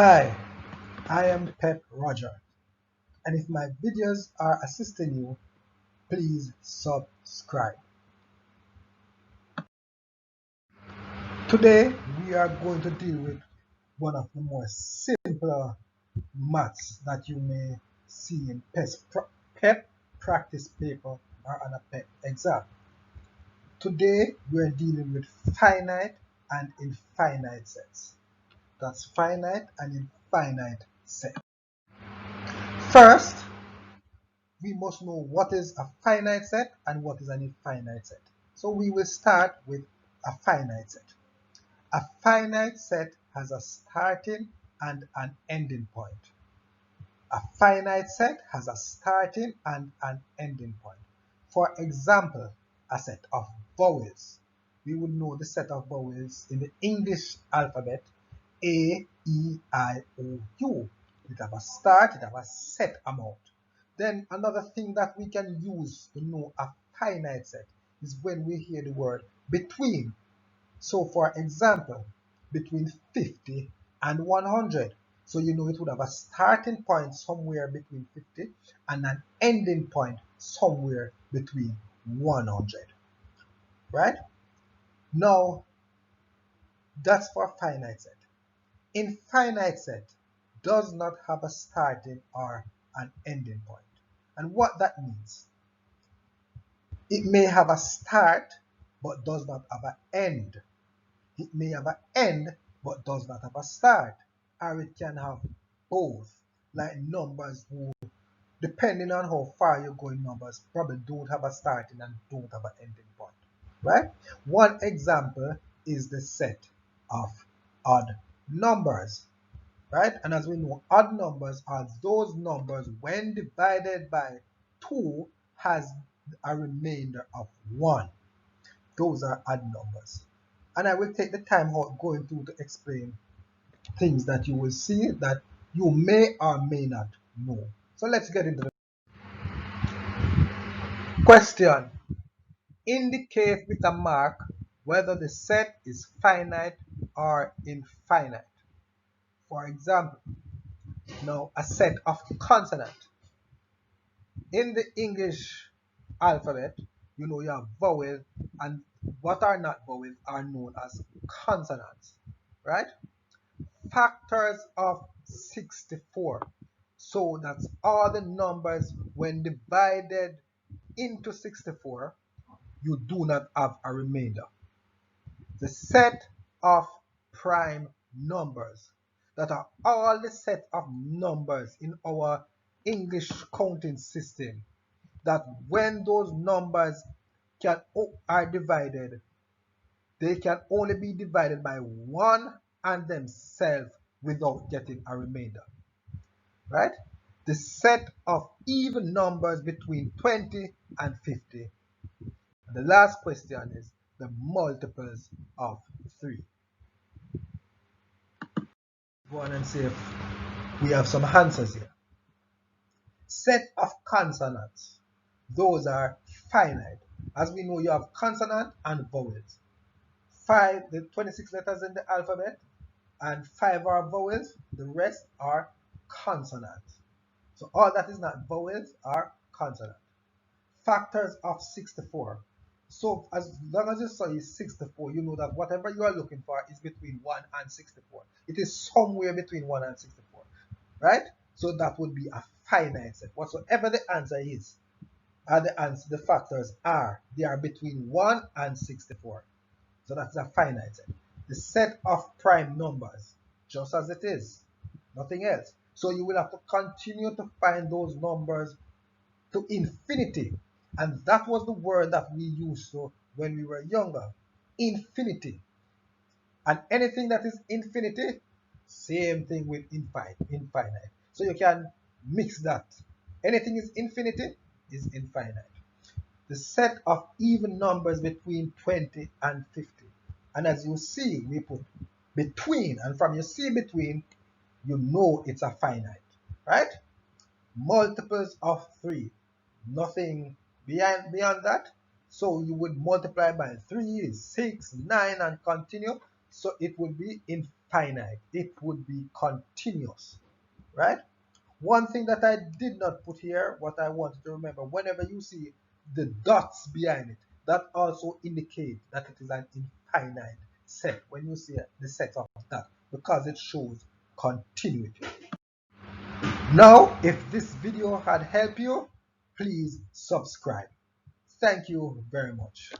Hi, I am PEP Roger, and if my videos are assisting you, please subscribe. Today, we are going to deal with one of the more simpler maths that you may see in PEP practice paper or on a PEP exam. Today, we're dealing with finite and infinite sets. That's finite and infinite set. First, we must know what is a finite set and what is an infinite set. So we will start with a finite set. A finite set has a starting and an ending point. A finite set has a starting and an ending point. For example, a set of vowels. We would know the set of vowels in the English alphabet: A, E, I, O, U. It have a start, it have a set amount. Then another thing that we can use to know a finite set is when we hear the word between. So for example, between 50 and 100. So you know it would have a starting point somewhere between 50 and an ending point somewhere between 100. Right? Now, that's for finite set. Infinite set does not have a starting or an ending point. And what that means, it may have a start but does not have an end. It may have an end but does not have a start. Or it can have both, like numbers who, depending on how far you go in numbers, probably don't have a starting and don't have an ending point. Right? One example is the set of odd numbers. Right? And as we know, odd numbers are those numbers when divided by 2 has a remainder of 1. Those are odd numbers. And I will take the time out going through to explain things that you will see that you may or may not know. So let's get into the question. Indicate with a mark whether the set is finite or infinite. For example, now a set of consonant. In the English alphabet, you know you have vowels, and what are not vowels are known as consonants, right? Factors of 64. So that's all the numbers when divided into 64, you do not have a remainder. The set of prime numbers, that are all the set of numbers in our English counting system, that when those numbers are divided, they can only be divided by 1 and themselves without getting a remainder. Right? The set of even numbers between 20 and 50. And the last question is the multiples of 3. Go on and see if we have some answers here. Set of consonants. Those are finite. As we know, you have consonant and vowels. The 26 letters in the alphabet, and 5 are vowels, the rest are consonants. So all that is not vowels are consonants. Factors of 64. So as long as you say 64, you know that whatever you are looking for is between 1 and 64. It is somewhere between 1 and 64, right? So that would be a finite set. Whatsoever the answer is, the factors are, they are between 1 and 64. So that's a finite set. The set of prime numbers, just as it is, nothing else. So you will have to continue to find those numbers to infinity. And that was the word that we used when we were younger. Infinity. And anything that is infinity, same thing with infinite. So you can mix that. Anything is infinity is infinite. The set of even numbers between 20 and 50. And as you see, we put between, and from you see between, you know it's a finite, right? Multiples of 3, nothing beyond that. So you would multiply by 3, 6, 9, and continue. So it would be infinite. finite. It would be continuous, right? One thing that I did not put here, what I want you to remember, whenever you see the dots behind it, that also indicates that it is an infinite set when you see the set of that, because it shows continuity. Now, if this video had helped you, please subscribe. Thank you very much.